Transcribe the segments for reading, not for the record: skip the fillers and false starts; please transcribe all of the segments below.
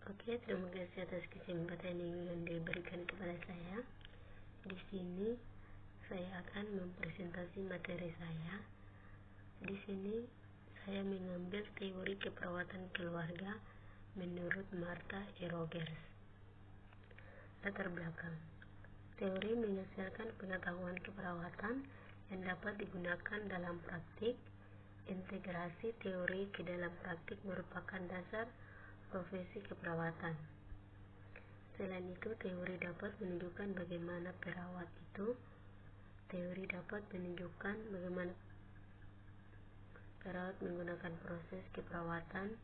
Oke, terima kasih atas kesempatan yang diberikan kepada saya. Di sini saya akan mempresentasi materi saya. Di sini saya mengambil teori keperawatan keluarga menurut Martha E. Rogers. Latar belakang. Teori menghasilkan pengetahuan keperawatan yang dapat digunakan dalam praktik. Integrasi teori ke dalam praktik merupakan dasar profesi keperawatan. Selain itu, teori dapat menunjukkan bagaimana perawat itu. Teori dapat menunjukkan bagaimana perawat menggunakan proses keperawatan.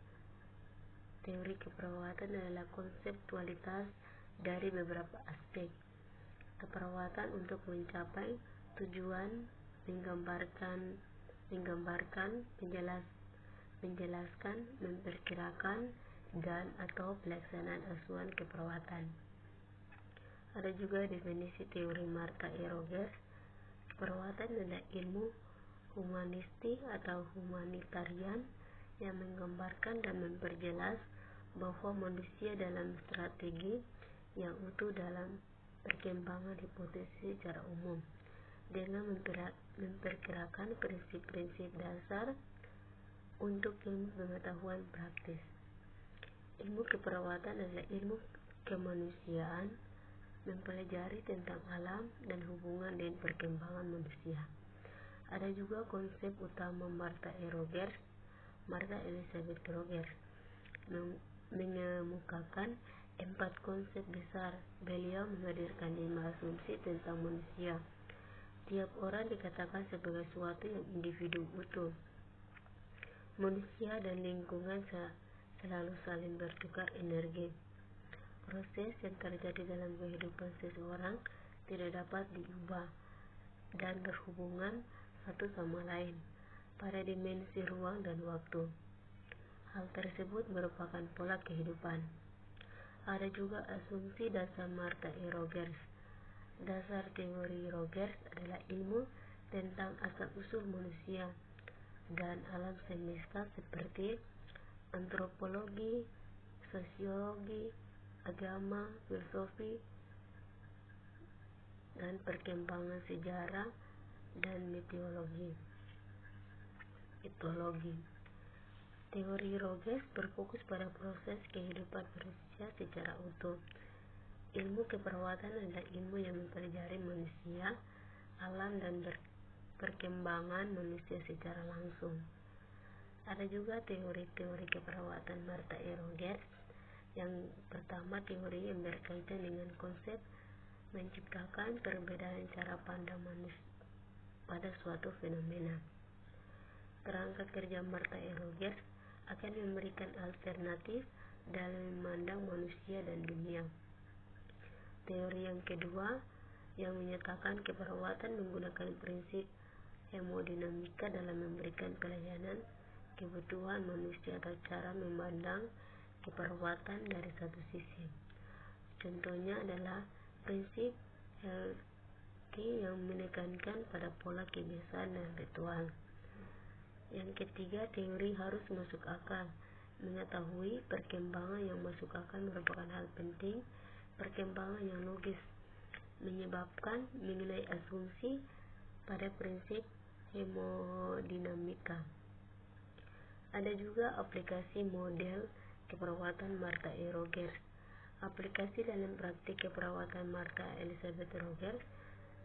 Teori keperawatan adalah konseptualitas dari beberapa aspek keperawatan untuk mencapai tujuan, menjelaskan, memperkirakan, dan atau pelaksanaan asuhan keperawatan. Ada juga definisi teori Martha E. Rogers. Keperawatan adalah ilmu humanistik atau humanitarian yang menggambarkan dan memperjelas bahwa manusia dalam strategi yang utuh dalam perkembangan hipotesis secara umum dengan memperkirakan prinsip-prinsip dasar untuk ilmu pengetahuan praktis. Ilmu keperawatan adalah ilmu kemanusiaan, mempelajari tentang alam dan hubungan dengan perkembangan manusia. Ada juga konsep utama Martha E. Rogers. Martha Elizabeth Rogers mengemukakan 4 konsep besar. Beliau menghadirkan 5 asumsi tentang manusia. Tiap orang dikatakan sebagai suatu yang individu utuh. Manusia dan lingkungan selalu saling bertukar energi. Proses yang terjadi dalam kehidupan seseorang tidak dapat diubah dan berhubungan satu sama lain pada dimensi ruang dan waktu. Hal tersebut merupakan pola kehidupan. Ada juga asumsi dasar Martha E. Rogers. Dasar teori Rogers adalah ilmu tentang asal-usul manusia dan alam semesta seperti antropologi, sosiologi, agama, filosofi, dan perkembangan sejarah dan mitologi. Teori Rogers berfokus pada proses kehidupan manusia secara utuh. Ilmu keperawatan adalah ilmu yang mempelajari manusia, alam, dan perkembangan manusia secara langsung. Ada juga teori-teori keperawatan Martha E. Rogers. Yang pertama, teori yang berkaitan dengan konsep menciptakan perbedaan cara pandang manusia pada suatu fenomena. Kerangka kerja Martha E. Rogers akan memberikan alternatif dalam memandang manusia dan dunia. Teori yang kedua yang menyatakan keperawatan menggunakan prinsip hemodinamika dalam memberikan pelayanan kebutuhan manusia atau cara memandang keperawatan dari satu sisi. Contohnya adalah prinsip hierarki yang menekankan pada pola kebiasaan dan ritual. Yang ketiga, teori harus masuk akal. Mengetahui perkembangan yang masuk akal merupakan hal penting. Perkembangan yang logis menyebabkan mengenai asumsi pada prinsip hemodinamika. Ada juga aplikasi model keperawatan Martha E. Rogers. Aplikasi dalam praktik keperawatan Martha Elizabeth Rogers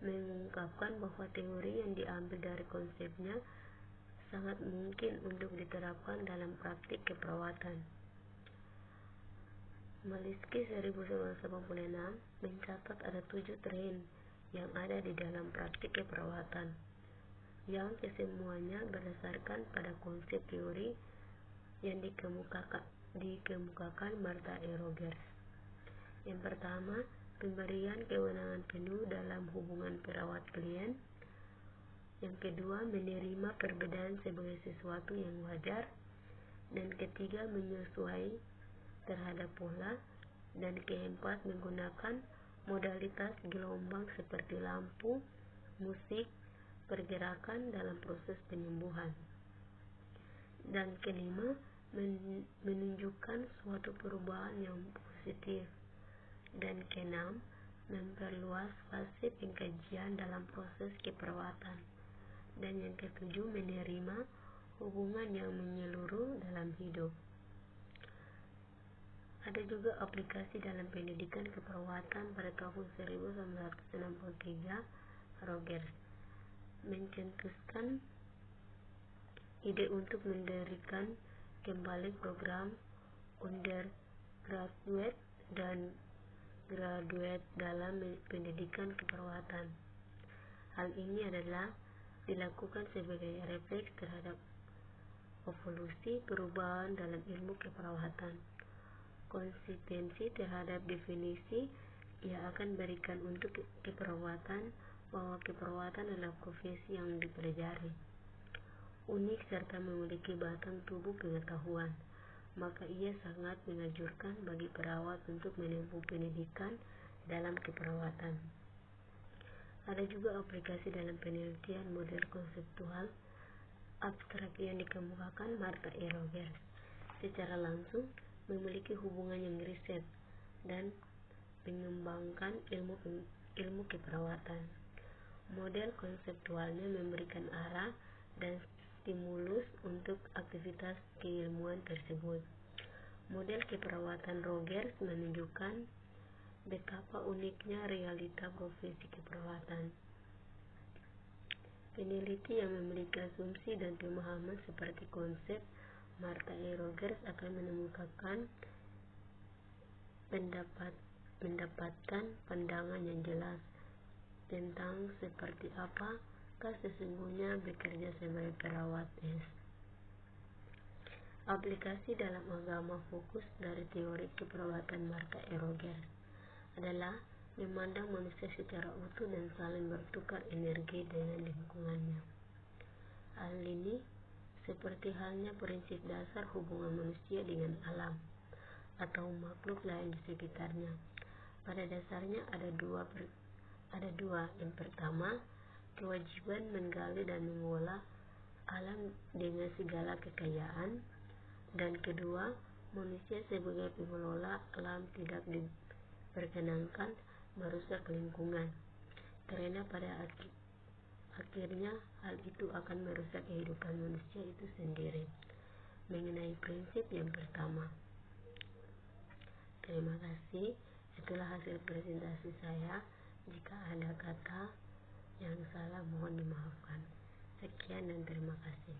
mengungkapkan bahwa teori yang diambil dari konsepnya sangat mungkin untuk diterapkan dalam praktik keperawatan. Maliski 1986 mencatat ada 7 tren yang ada di dalam praktik keperawatan, yang kesemuanya berdasarkan pada konsep teori yang dikemukakan Martha E. Rogers. Yang pertama, pemberian kewenangan penuh dalam hubungan perawat-klien. Yang kedua, menerima perbedaan sebagai sesuatu yang wajar. Dan ketiga, menyesuaikan terhadap pola. Dan keempat, menggunakan modalitas gelombang seperti lampu, musik, pergerakan dalam proses penyembuhan. Dan kelima, menunjukkan suatu perubahan yang positif. Dan keenam, memperluas fase pengkajian dalam proses keperawatan. Dan yang ketujuh, menerima hubungan yang menyeluruh dalam hidup. Ada juga aplikasi dalam pendidikan keperawatan pada tahun 1963. Rogers mencetuskan ide untuk mendirikan kembali program undergraduate dan graduate dalam pendidikan keperawatan. Hal ini adalah dilakukan sebagai refleks terhadap evolusi perubahan dalam ilmu keperawatan. Konsistensi terhadap definisi ia akan berikan untuk keperawatan bahwa keperawatan adalah profesi yang dipelajari, unik serta memiliki batang tubuh pengetahuan, maka ia sangat menganjurkan bagi perawat untuk menempuh pendidikan dalam keperawatan. Ada juga aplikasi dalam penelitian model konseptual abstrak yang dikemukakan Martha E. Rogers secara langsung memiliki hubungan yang riset dan mengembangkan ilmu keperawatan. Model konseptualnya memberikan arah dan stimulus untuk aktivitas keilmuan tersebut. Model keperawatan Rogers menunjukkan betapa uniknya realita profesi keperawatan. Peneliti yang memiliki asumsi dan pemahaman seperti konsep Martha E. Rogers akan mendapatkan pandangan yang jelas tentang seperti apakah sesungguhnya bekerja sebagai perawat. Aplikasi dalam agama fokus dari teori keperawatan Martha E. Rogers adalah memandang manusia secara utuh dan saling bertukar energi dengan lingkungannya. Hal ini seperti halnya prinsip dasar hubungan manusia dengan alam atau makhluk lain di sekitarnya. Pada dasarnya ada dua. Yang pertama, kewajiban menggali dan mengolah alam dengan segala kekayaan, dan kedua, manusia sebagai pengelola alam tidak diperkenankan merusak lingkungan, karena pada akhirnya hal itu akan merusak kehidupan manusia itu sendiri. Mengenai prinsip yang pertama, terima kasih. Itulah hasil presentasi saya. Jika ada kata yang salah mohon dimaafkan. Sekian dan terima kasih.